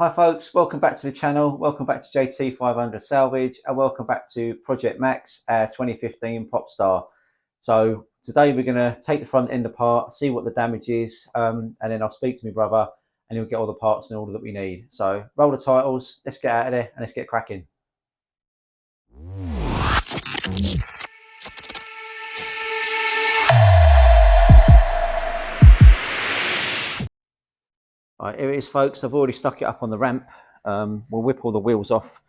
Hi folks, welcome back to the channel, welcome back to JT500 Salvage, and welcome back to Project Max, 2015 Popstar. So today we're going to take the front end apart, see what the damage is, and then I'll speak to my brother and he'll get all the parts in order that we need. So roll the titles, let's get out of there and let's get cracking. Right, here it is folks, I've already stuck it up on the ramp. We'll whip all the wheels off,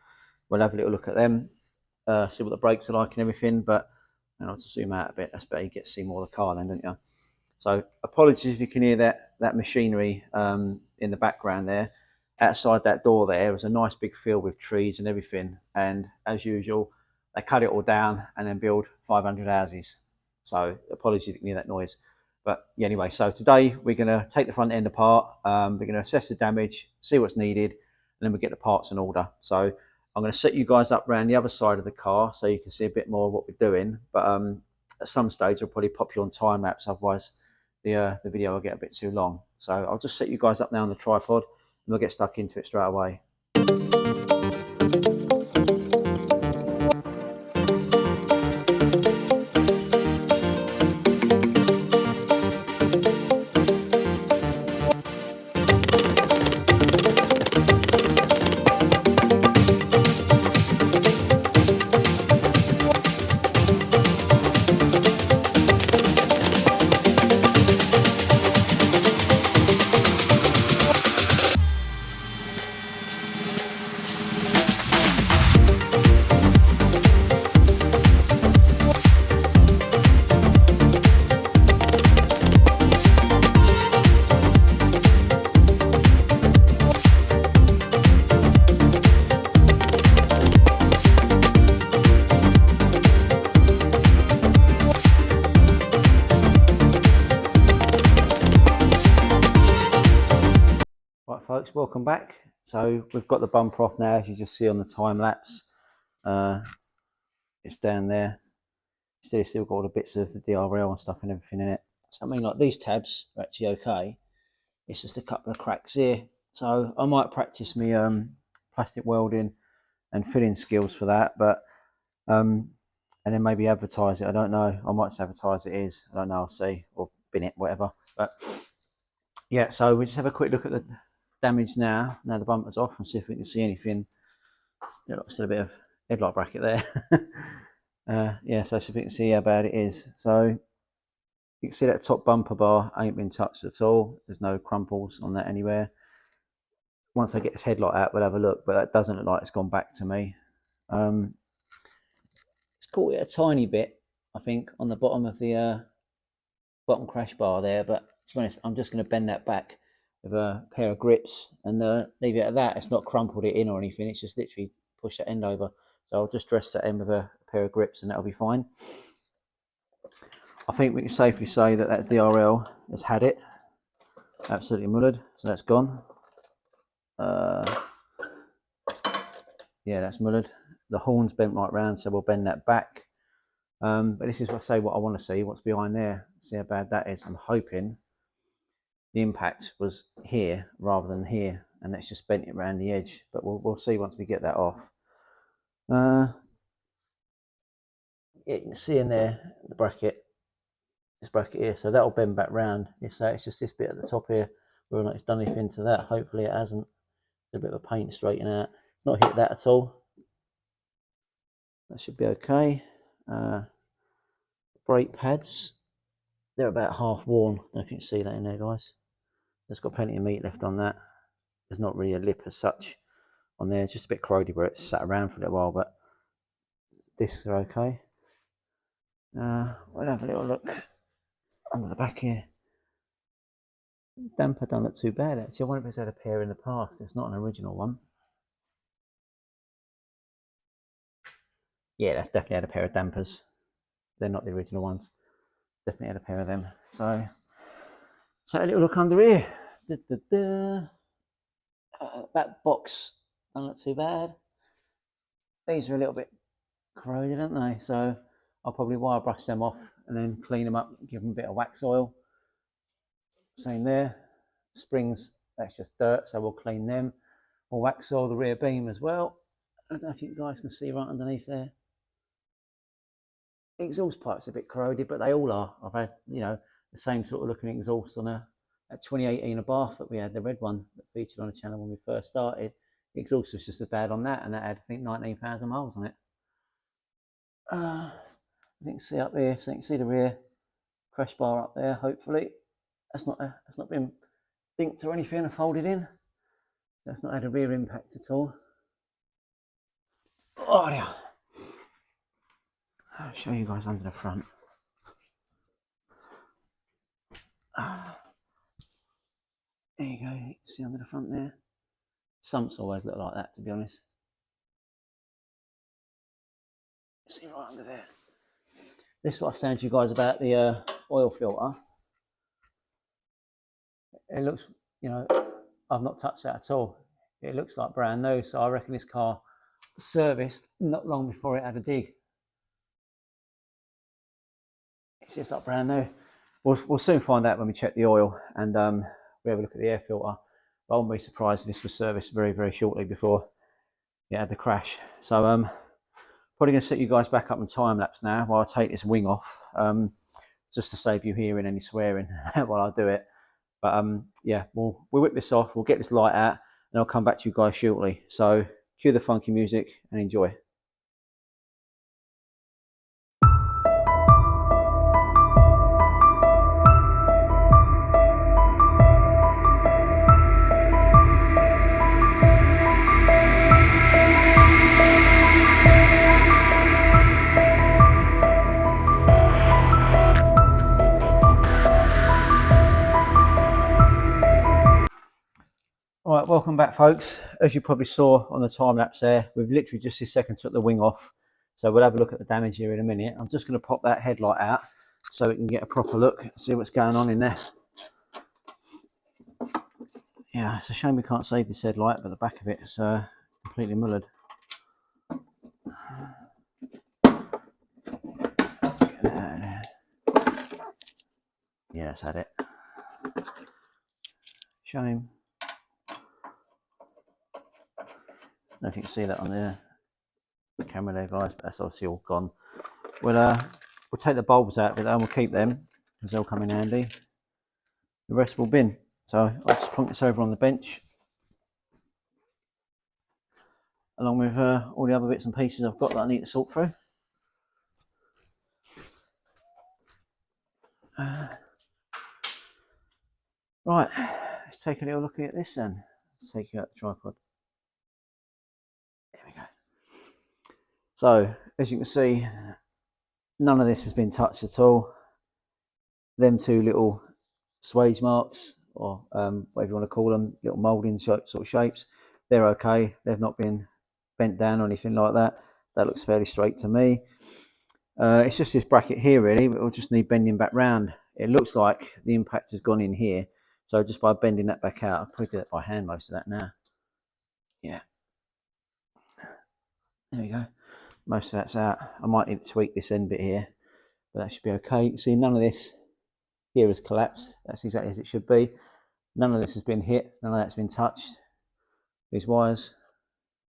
we'll have a little look at them, see what the brakes are like and everything, but I'll just zoom out a bit, that's better, you get to see more of the car then, don't you? So apologies if you can hear that machinery in the background there. Outside that door there was a nice big field with trees and everything, and as usual they cut it all down and then build 500 houses. So apologies if you can hear that noise. But yeah, anyway, so today we're going to take the front end apart, we're going to assess the damage, see what's needed, and then we'll get the parts in order. So I'm going to set you guys up around the other side of the car so you can see a bit more of what we're doing. But at some stage I'll probably pop you on time lapse, otherwise the video will get a bit too long. So I'll just set you guys up now on the tripod and we'll get stuck into it straight away. Right folks, welcome back. So we've got the bumper off now, as you just see on the time lapse. It's down there. Still got all the bits of the DRL and stuff and everything in it. So I mean, like, these tabs are actually okay. It's just a couple of cracks here. So I might practice me plastic welding and filling skills for that, but and then maybe advertise it. I don't know. I might advertise it is. I don't know. I'll see, or bin it, whatever. But yeah, so we just have a quick look at the damage now. Now the bumper's off, and see if we can see anything. Yeah, still a bit of headlight bracket there. Yeah, so see if we can see how bad it is. So you can see that top bumper bar ain't been touched at all. There's no crumples on that anywhere. Once I get this headlight out, we'll have a look, but that doesn't look like it's gone back to me. It's caught it a tiny bit, I think, on the bottom of the bottom crash bar there, but to be honest, I'm just going to bend that back with a pair of grips and leave it at that. It's not crumpled it in or anything, it's just literally push that end over. So I'll just dress that end with a pair of grips and that'll be fine. I think we can safely say that that DRL has had it. Absolutely mullered, so that's gone. Yeah, that's mullered. The horn's bent right round, so we'll bend that back. But this is what I want to see, what's behind there, see how bad that is. I'm hoping the impact was here rather than here, and that's just bent it around the edge, but we'll see once we get that off. Yeah, you can see in there the bracket, this bracket here, so that'll bend back round. So it's just this bit at the top here, whether or not it's done anything to that. Hopefully it hasn't. It's a bit of a paint to straighten out. It's not hit that at all. That should be okay. Brake pads, they're about half worn. I don't know if you can see that in there, guys. There's got plenty of meat left on that. There's not really a lip as such on there. It's just a bit corroded where it's sat around for a little while, but discs are okay. We'll have a little look under the back here. Damper don't look too bad actually. I wonder if it's had a pair in the past. It's not an original one. Yeah, that's definitely had a pair of dampers. They're not the original ones. Definitely had a pair of them. So take a little look under here. That box don't look too bad. These are a little bit corroded, aren't they? So I'll probably wire brush them off and then clean them up, give them a bit of wax oil. Same there. Springs, that's just dirt, so we'll clean them. We'll wax oil the rear beam as well. I don't know if you guys can see right underneath there. The exhaust pipe's a bit corroded, but they all are. I've had, you know, the same sort of looking exhaust on a 2018 Abarth that we had, the red one that featured on the channel when we first started. The exhaust was just as bad on that, and that had, I think, 19,000 miles on it. You can see up there, so you can see the rear crash bar up there. Hopefully, that's not been dinked or anything and folded in. That's not had a rear impact at all. Oh yeah. I'll show you guys under the front. There you go. You can see under the front there. Sumps always look like that, to be honest. See right under there. This is what I was saying to you guys about the oil filter. It looks, you know, I've not touched that at all. It looks like brand new, so I reckon this car was serviced not long before it had a dig. It's just like brand new. We'll soon find out when we check the oil and we have a look at the air filter. But I wouldn't be surprised if this was serviced very, very shortly before it had the crash. So probably going to set you guys back up in time lapse now while I take this wing off, just to save you hearing any swearing while I do it. But yeah, we'll whip this off, we'll get this light out, and I'll come back to you guys shortly. So cue the funky music and enjoy. All right, welcome back, folks. As you probably saw on the time lapse there, we've literally just this second took the wing off. So we'll have a look at the damage here in a minute. I'm just going to pop that headlight out so we can get a proper look, see what's going on in there. Yeah, it's a shame we can't save this headlight, but the back of it is completely mullered. Yeah, that's had it. Shame. I don't know if you can see that on the camera there, guys, but that's obviously all gone. We'll take the bulbs out of it and we'll keep them because they'll come in handy. The rest will bin. So I'll just plonk this over on the bench along with all the other bits and pieces I've got that I need to sort through. Right, let's take a little look at this then. Let's take you out the tripod. There we go. So, as you can see, none of this has been touched at all. Them two little swage marks, or whatever you want to call them, little moulding sort of shapes, they're okay. They've not been bent down or anything like that. That looks fairly straight to me. It's just this bracket here really, but we'll just need bending back round. It looks like the impact has gone in here, so just by bending that back out, I'll probably do that by hand most of that now. Yeah, there we go. Most of that's out. I might need to tweak this end bit here, but that should be okay. You can see none of this here has collapsed. That's exactly as it should be. None of this has been hit. None of that's been touched. These wires,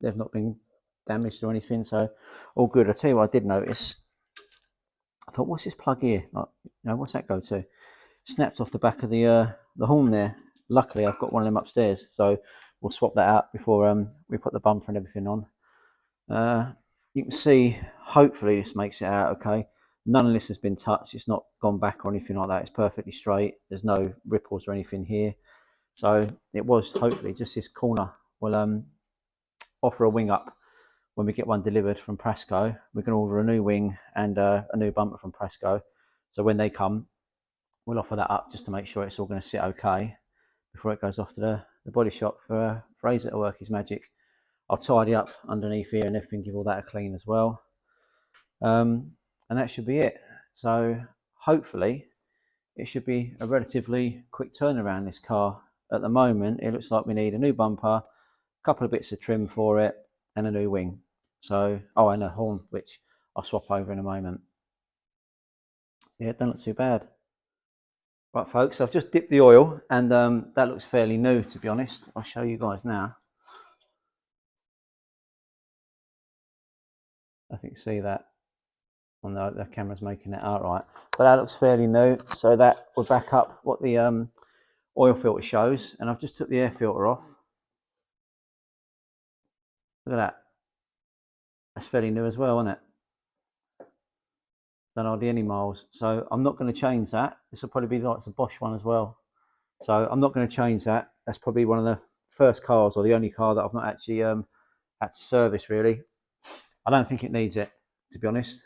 they've not been damaged or anything, so all good. I'll tell you what I did notice. I thought, what's this plug here? Like, you know, what's that go to? Snapped off the back of the horn there. Luckily, I've got one of them upstairs, so we'll swap that out before we put the bumper and everything on. You can see, hopefully this makes it out okay. None of this has been touched. It's not gone back or anything like that. It's perfectly straight. There's no ripples or anything here. So it was hopefully just this corner. We'll offer a wing up when we get one delivered from Prasco. We're going to order a new wing and a new bumper from Prasco. So when they come, we'll offer that up just to make sure it's all going to sit okay before it goes off to the body shop for Fraser to work his magic. I'll tidy up underneath here and everything, give all that a clean as well. And that should be it. So hopefully it should be a relatively quick turnaround, this car. At the moment, it looks like we need a new bumper, a couple of bits of trim for it, and a new wing. So, oh, and a horn, which I'll swap over in a moment. Yeah, it doesn't look too bad. Right, folks, I've just dipped the oil, and that looks fairly new, to be honest. I'll show you guys now. I think you see that on the camera's making that out right. But that looks fairly new. So that will back up what the oil filter shows. And I've just took the air filter off. Look at that. That's fairly new as well, isn't it? Done hardly any miles. So I'm not going to change that. This will probably be like a Bosch one as well. So I'm not going to change that. That's probably one of the first cars or the only car that I've not actually had to service really. I don't think it needs it, to be honest.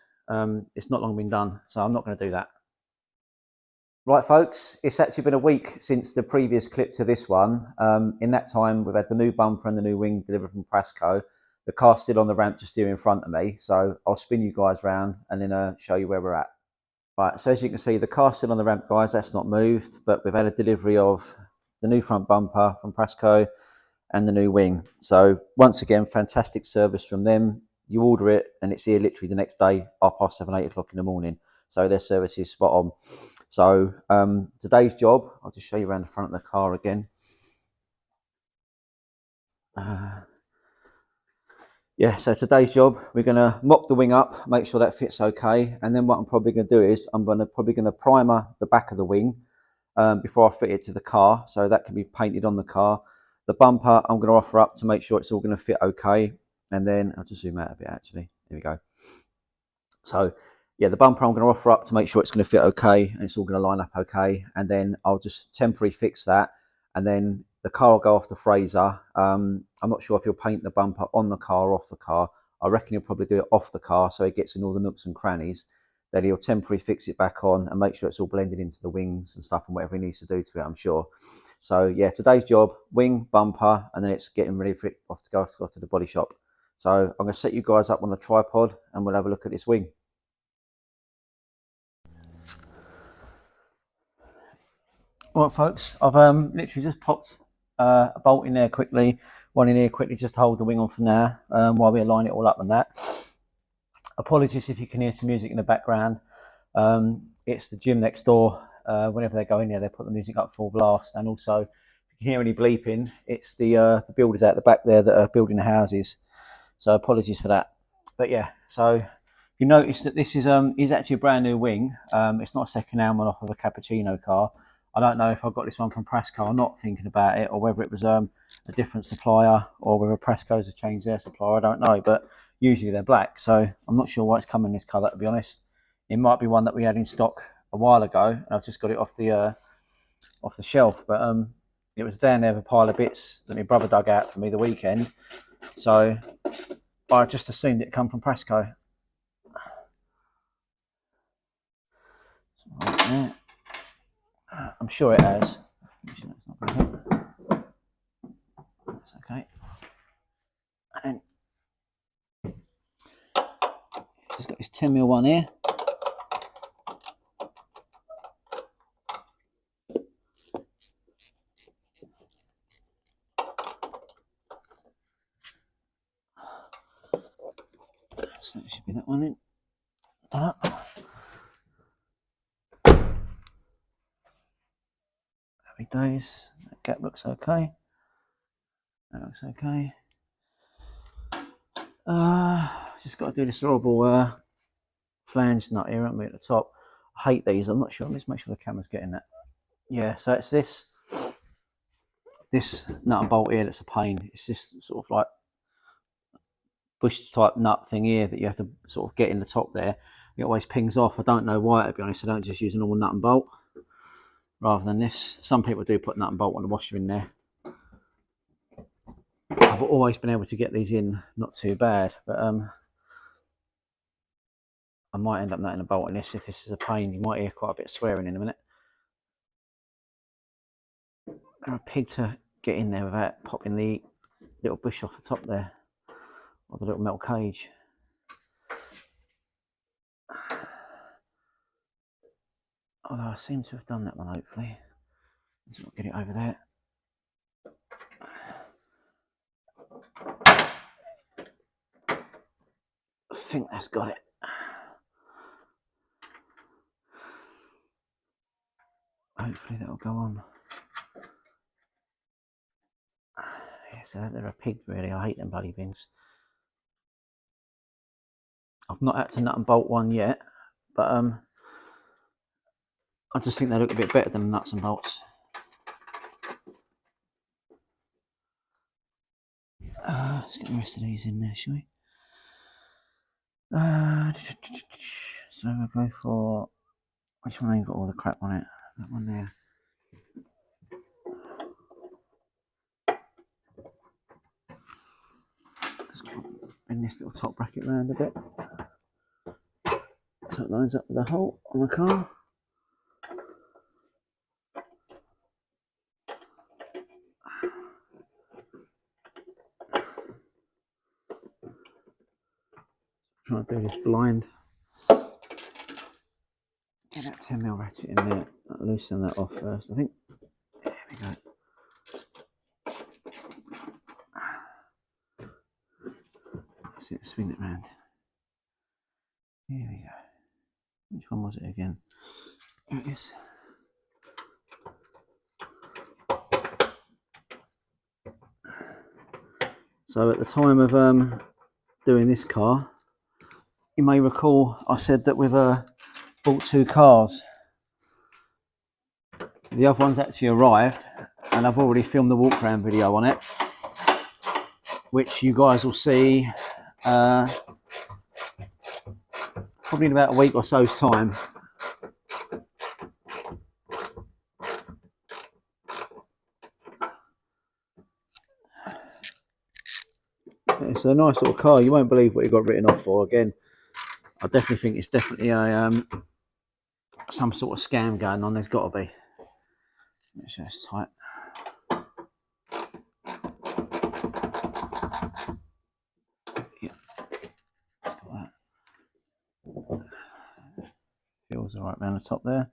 It's not long been done, so I'm not going to do that. Right, folks, it's actually been a week since the previous clip to this one. In that time, we've had the new bumper and the new wing delivered from Prasco. The car's still on the ramp just here in front of me, so I'll spin you guys round and then show you where we're at. Right, so as you can see, the car's still on the ramp, guys. That's not moved, but we've had a delivery of the new front bumper from Prasco and the new wing. So once again, fantastic service from them. You order it and it's here literally the next day, 7:30, 8 o'clock in the morning. So their service is spot on. So today's job, I'll just show you around the front of the car again. Yeah, so today's job, we're going to mock the wing up, make sure that fits okay. And then what I'm probably going to do is I'm probably going to primer the back of the wing before I fit it to the car. So that can be painted on the car. The bumper, I'm going to offer up to make sure it's all going to fit okay. And then I'll just zoom out a bit actually. Here we go. So yeah, the bumper I'm going to offer up to make sure it's going to fit okay and it's all going to line up okay. And then I'll just temporarily fix that. And then the car will go off the Fraser. I'm not sure if he'll paint the bumper on the car or off the car. I reckon he'll probably do it off the car so it gets in all the nooks and crannies. Then he'll temporarily fix it back on and make sure it's all blended into the wings and stuff and whatever he needs to do to it, I'm sure. So yeah, today's job, wing, bumper, and then it's getting ready for it off to go to the body shop. So I'm going to set you guys up on the tripod and we'll have a look at this wing. All right, folks, I've literally just popped a bolt in there quickly, one in here quickly just to hold the wing on for now while we align it all up and that. Apologies if you can hear some music in the background. It's the gym next door. Whenever they go in there, they put the music up full blast. And also, if you can hear any bleeping, it's the builders out the back there that are building the houses. So apologies for that. But yeah, so you notice that this is actually a brand new wing. It's not a second-hand one off of a Cappuccino car. I don't know if I got this one from Prasco or not, thinking about it, or whether it was a different supplier, or whether Prasco's have changed their supplier. I don't know, but usually they're black, so I'm not sure why it's come in this colour. To be honest, it might be one that we had in stock a while ago, and I've just got it off the shelf. But it was down there with a pile of bits that my brother dug out for me the weekend, so I just assumed it come from Prasco. I'm sure it has. That's okay. And he's got his 10mm one here. So it should be that one in. Done up. Happy days. That gap looks okay. That looks okay. Just got to do this horrible flange nut here, aren't we, at the top? I hate these. I'm not sure. Let's make sure the camera's getting that. Yeah, so it's this nut and bolt here that's a pain. It's just sort of like bush type nut thing here that you have to sort of get in the top there. It always pings off. I don't know why, to be honest. I don't just use a normal nut and bolt rather than this. Some people do put nut and bolt on the washer in there. I've always been able to get these in not too bad, but I might end up nutting a bolt on this if this is a pain. You might hear quite a bit of swearing in a minute. They're a pig to get in there without popping the little bush off the top there, or the little metal cage. Although I seem to have done that one, hopefully. Let's not get it over there. I think that's got it. Hopefully that'll go on. Yeah, so they're a pig, really. I hate them bloody bins. I've not had to nut and bolt one yet, but I just think they look a bit better than nuts and bolts. Let's get the rest of these in there, shall we? So we'll go for, which one ain't got all the crap on it? That one there. Let's bend this little top bracket round a bit so it lines up with the hole on the car. Trying to do this blind. Get that 10mm ratchet in there. I'll loosen that off first, I think. There we go. That's it, swing it round. Here we go. Which one was it again? There it is. So at the time of doing this car, you may recall I said that we've bought 2 cars. The other one's actually arrived, and I've already filmed the walk around video on it, which you guys will see probably in about a week or so's time. It's a nice little car. You won't believe what it got written off for. Again, I definitely think it's definitely a some sort of scam going on. There's got to be. Make sure it's tight. Yeah, it's got that. Feels all right around the top there.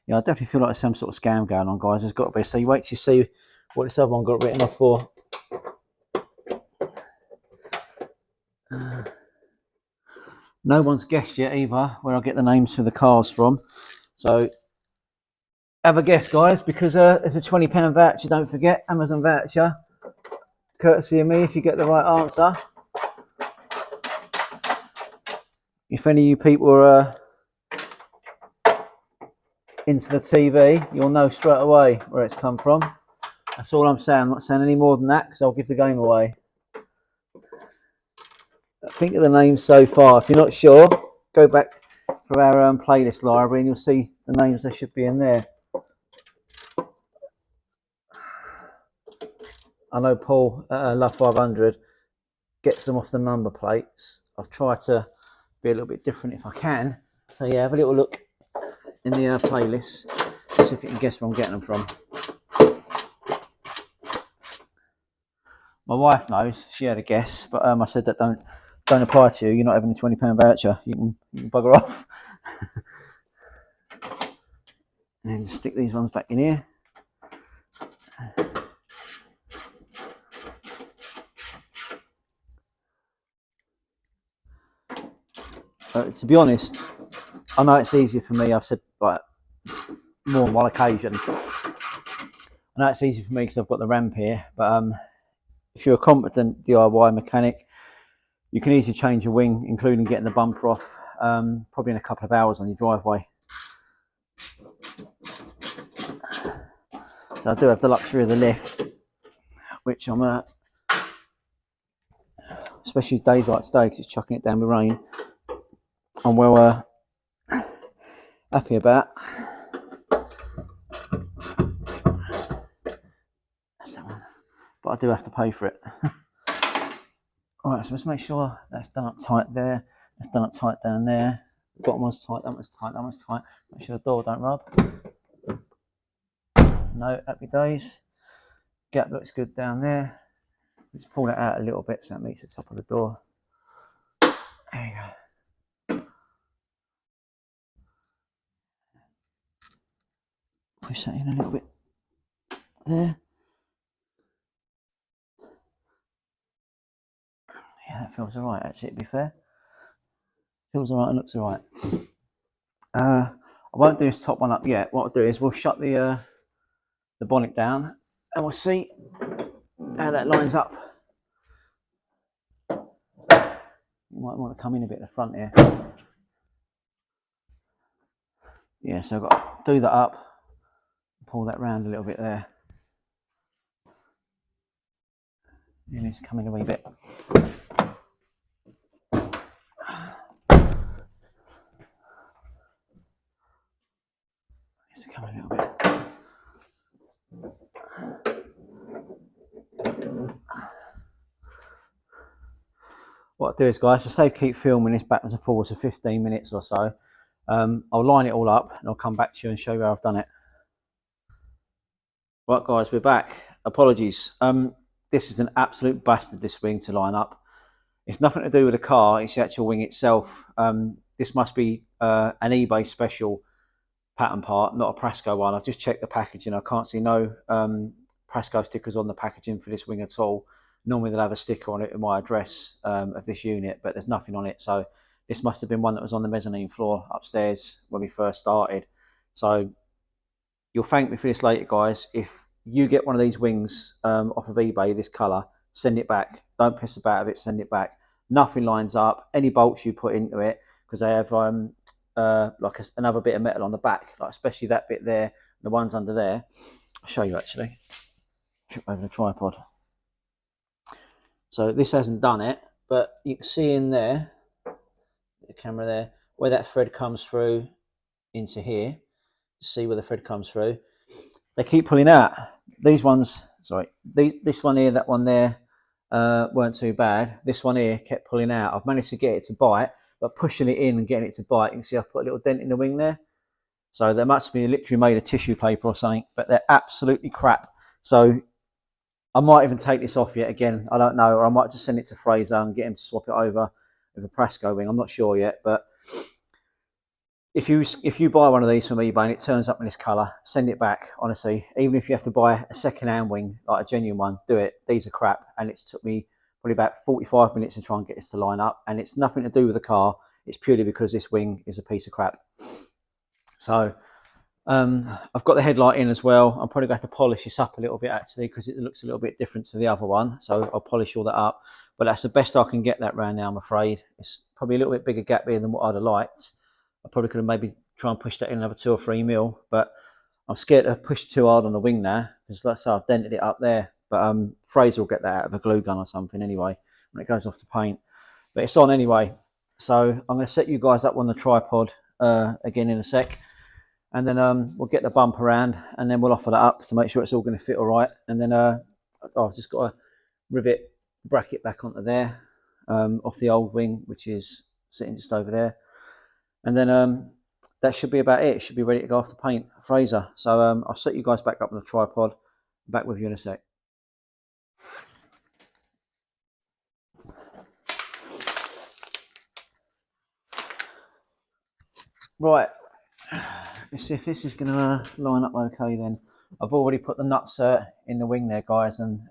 Yeah, I definitely feel like there's some sort of scam going on, guys. There's got to be. So you wait till you see what this other one got written off for. No one's guessed yet either where I get the names for the cars from. So have a guess, guys, because there's a £20 voucher. Don't forget, Amazon voucher, courtesy of me. If you get the right answer, if any of you people are into the TV, you'll know straight away where it's come from. That's all I'm saying. I'm not saying any more than that because I'll give the game away. Think of the names so far. If you're not sure, go back for our playlist library and you'll see the names that should be in there. I know Paul at Love 500 gets them off the number plates. I've tried to be a little bit different if I can. So yeah, have a little look in the playlist. See if you can guess where I'm getting them from. My wife knows. She had a guess, but I said that don't apply to you. You're not having a £20 voucher. You can bugger off. And then just stick these ones back in here. To be honest, I know it's easier for me. I've said like more than one occasion. I know it's easy for me because I've got the ramp here, but if you're a competent DIY mechanic, you can easily change your wing, including getting the bumper off, probably in a couple of hours on your driveway. So I do have the luxury of the lift, which I'm, especially days like today because it's chucking it down with rain, I'm well happy about. That's that one. But I do have to pay for it. Alright, so let's make sure that's done up tight there, that's done up tight down there. The bottom one's tight, that one's tight, that one's tight. Make sure the door don't rub. No, happy days. Gap looks good down there. Let's pull that out a little bit so that meets the top of the door. There you go. Push that in a little bit there. Yeah, that feels alright actually, to be fair. Feels alright and looks alright. I won't do this top one up yet. What I'll do is we'll shut the bonnet down and we'll see how that lines up. You can might want to come in a bit at the front here. Yeah, so I've got to do that up, pull that round a little bit there. It needs to come in a wee bit. Needs to come in a little bit. What I'll do is, guys, to save keep filming this backwards and forwards for 15 minutes or so, I'll line it all up and I'll come back to you and show you how I've done it. Right, guys, we're back. Apologies. This is an absolute bastard, this wing to line up. It's nothing to do with the car, it's the actual wing itself. This must be an eBay special pattern part, not a Prasco one. I've just checked the packaging. I can't see no Prasco stickers on the packaging for this wing at all. Normally they'll have a sticker on it with my address of this unit, but there's nothing on it. So this must have been one that was on the mezzanine floor upstairs when we first started. So you'll thank me for this later, guys. If you get one of these wings off of eBay, this colour, send it back. Don't piss about with it, send it back. Nothing lines up. Any bolts you put into it, because they have another bit of metal on the back, like especially that bit there, the ones under there. I'll show you actually. Trip over the tripod. So this hasn't done it, but you can see in there, the camera there, where that thread comes through into here. See where the thread comes through. They keep pulling out. These ones, sorry, this one here, that one there, weren't too bad. This one here kept pulling out. I've managed to get it to bite, but pushing it in and getting it to bite, you can see I've put a little dent in the wing there. So they must be literally made of tissue paper or something, but they're absolutely crap. So I might even take this off yet again. I don't know, or I might just send it to Fraser and get him to swap it over with a Prasco wing. I'm not sure yet, but if you buy one of these from eBay and it turns up in this colour, send it back. Honestly, even if you have to buy a second-hand wing, like a genuine one, do it. These are crap, and it's took me probably about 45 minutes to try and get this to line up, and it's nothing to do with the car. It's purely because this wing is a piece of crap. So I've got the headlight in as well. I'm probably going to have to polish this up a little bit actually, because it looks a little bit different to the other one. So I'll polish all that up. But that's the best I can get that round now, I'm afraid. It's probably a little bit bigger gap here than what I'd have liked. I probably could have maybe try and push that in another 2 or 3 mil, but I'm scared to push too hard on the wing now, because like I say, I've dented it up there. But Fraser will get that out of a glue gun or something anyway when it goes off the paint. But it's on anyway. So I'm going to set you guys up on the tripod again in a sec. And then we'll get the bump around, and then we'll offer that up to make sure it's all going to fit all right. And then I've just got to rivet the bracket back onto there off the old wing, which is sitting just over there. And then that should be about it. It should be ready to go off the paint, Fraser. So I'll set you guys back up on the tripod. Back with you in a sec. Right. Let's see if this is going to line up okay then. I've already put the nuts in the wing there, guys, and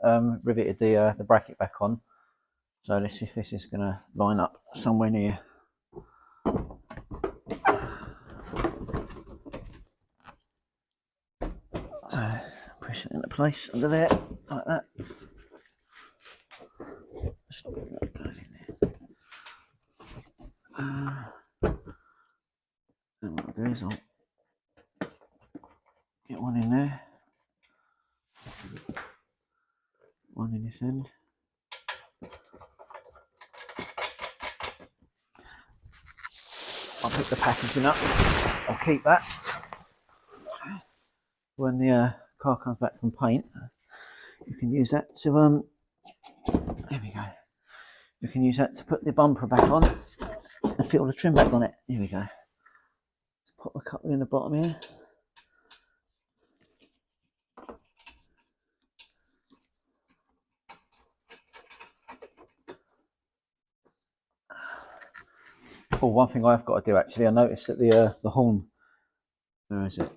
riveted the bracket back on. So let's see if this is going to line up somewhere near. So push it into place under there, like that. Just not getting that going in there. And what I'll do is I'll get one in there, one in this end. I'll pick the packaging up. I'll keep that when the car comes back from paint. You can use that to there we go. You can use that to put the bumper back on and fit all the trim back on it. Here we go. Let's pop the coupler in the bottom here. Oh, one thing I've got to do actually, I noticed that the horn, where is it?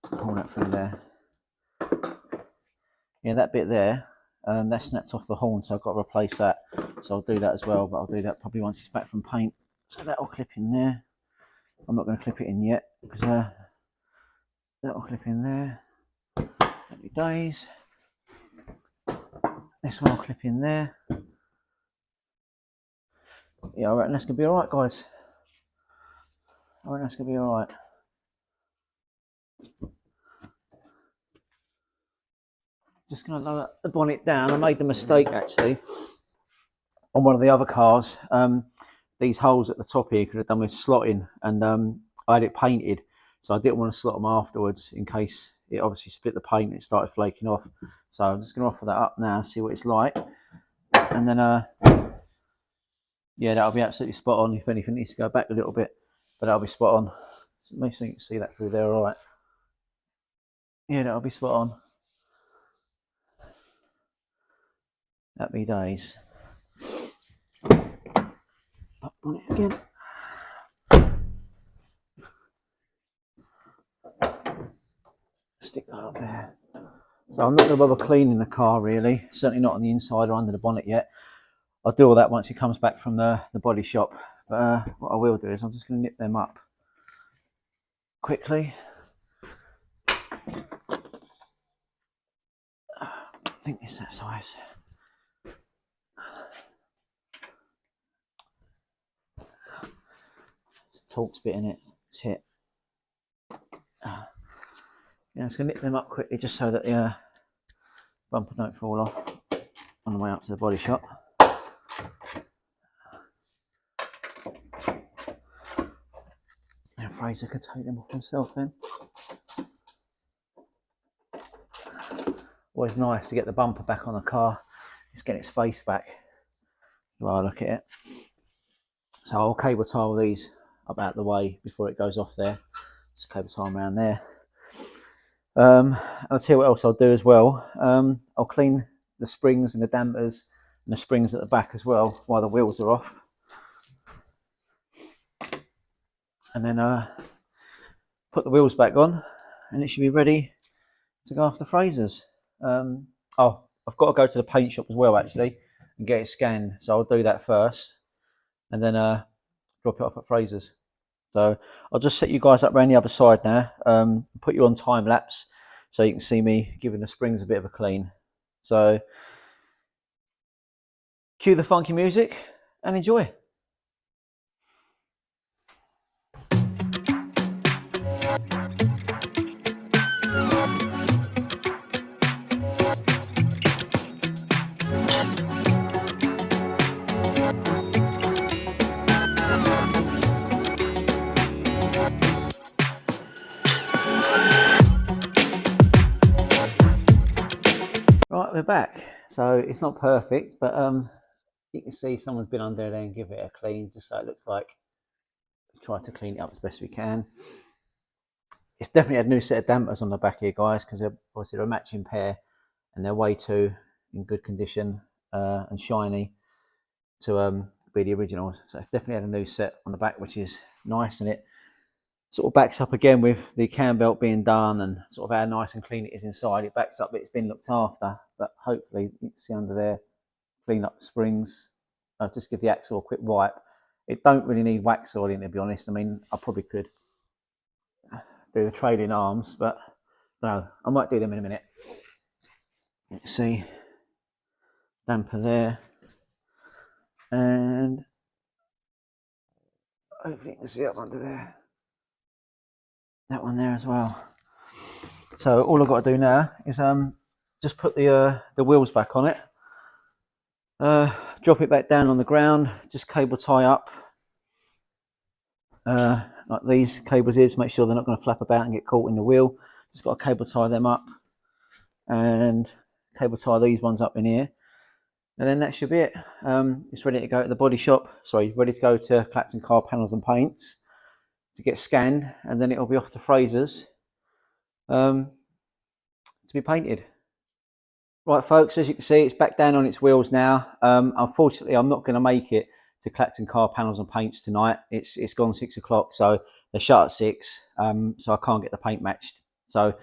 Pull that through there. Yeah, that bit there, that snapped off the horn, so I've got to replace that. So I'll do that as well, but I'll do that probably once it's back from paint. So that'll clip in there. I'm not going to clip it in yet, because that'll clip in there. Happy days. This one will clip in there. Yeah, I reckon that's going to be alright, guys. I reckon that's going to be alright. Just going to lower the bonnet down. I made the mistake, actually, on one of the other cars. These holes at the top here could have done with slotting, and I had it painted, so I didn't want to slot them afterwards in case it obviously split the paint and it started flaking off. So I'm just going to offer that up now, see what it's like, and then yeah, that'll be absolutely spot on. If anything needs to go back a little bit, but that'll be spot on. So make sure you can see that through there, all right? Yeah, that'll be spot on. Happy days. Up on it again. Stick that up there. So I'm not going to bother cleaning the car really, certainly not on the inside or under the bonnet yet. I'll do all that once it comes back from the body shop. But what I will do is I'm just going to nip them up quickly. I think it's that size. It's a Torx bit in it. It's it. Yeah, I'm just going to nip them up quickly just so that the bumper don't fall off on the way up to the body shop. And Fraser can take them off himself then. Always nice to get the bumper back on the car. It's getting its face back. While I look at it. So I'll cable tie all these up out of the way before it goes off there. Just cable tie them around there. I'll tell you what else I'll do as well. I'll clean the springs and the dampers and the springs at the back as well while the wheels are off. And then put the wheels back on and it should be ready to go after Fraser's. Oh, I've got to go to the paint shop as well actually and get it scanned. So I'll do that first and then drop it off at Fraser's. So I'll just set you guys up around the other side now, put you on time lapse so you can see me giving the springs a bit of a clean. So cue the funky music and enjoy. Right, we're back. So it's not perfect, but you can see someone's been under there and give it a clean just so it looks like we try to clean it up as best we can. It's definitely had a new set of dampers on the back here, guys, because they're a matching pair and they're way too in good condition and shiny to be the originals. So it's definitely had a new set on the back, which is nice, and it sort of backs up again with the cam belt being done and sort of how nice and clean it is inside. It backs up that it's been looked after, but hopefully you can see under there, clean up the springs, just give the axle a quick wipe. It don't really need wax oiling, to be honest. I mean, I probably could do the trailing arms, but no, I might do them in a minute. Let's see, damper there, and hopefully you can see up under there. That one there as well. So all I've got to do now is just put the wheels back on it, drop it back down on the ground, just cable tie up like these cables here to make sure they're not going to flap about and get caught in the wheel. Just got to cable tie them up and cable tie these ones up in here, and then that should be it. It's ready to go to the body shop. Sorry, ready to go to Clacton Car Panels and Paints to get scanned, and then it'll be off to Fraser's to be painted. Right, folks, as you can see, it's back down on its wheels now. Unfortunately, I'm not going to make it to Clacton Car Panels and Paints tonight. It's gone 6 o'clock, so they shut at 6, so I can't get the paint matched. So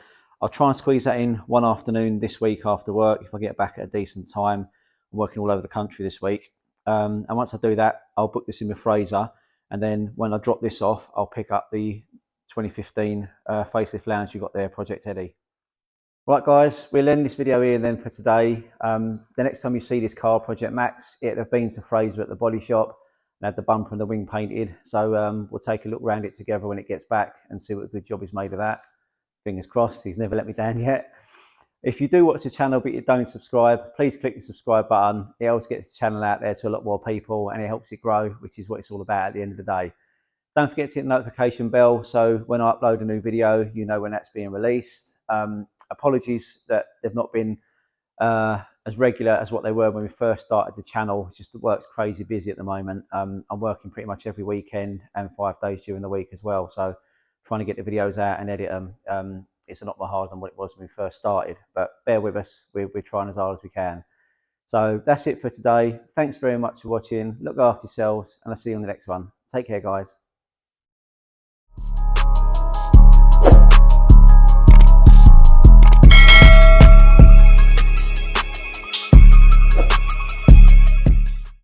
I'll try and squeeze that in one afternoon this week after work if I get back at a decent time. I'm working all over the country this week. And once I do that, I'll book this in with Fraser. And then when I drop this off, I'll pick up the 2015 facelift lounge we got there, Project Eddie. Right, guys, we'll end this video here then for today. The next time you see this car, Project Max, it'll have been to Fraser at the body shop. and had the bumper and the wing painted. So we'll take a look around it together when it gets back and see what a good job he's made of that. Fingers crossed, he's never let me down yet. If you do watch the channel but you don't subscribe, please click the subscribe button. It helps get the channel out there to a lot more people and it helps it grow, which is what it's all about at the end of the day. Don't forget to hit the notification bell so when I upload a new video, you know when that's being released. Apologies that they've not been as regular as what they were when we first started the channel. It's just the work's crazy busy at the moment. I'm working pretty much every weekend and 5 days during the week as well. So trying to get the videos out and edit them, it's a lot more hard than what it was when we first started. But bear with us, we're trying as hard as we can. So that's it for today. Thanks very much for watching. Look after yourselves and I'll see you on the next one. Take care, guys.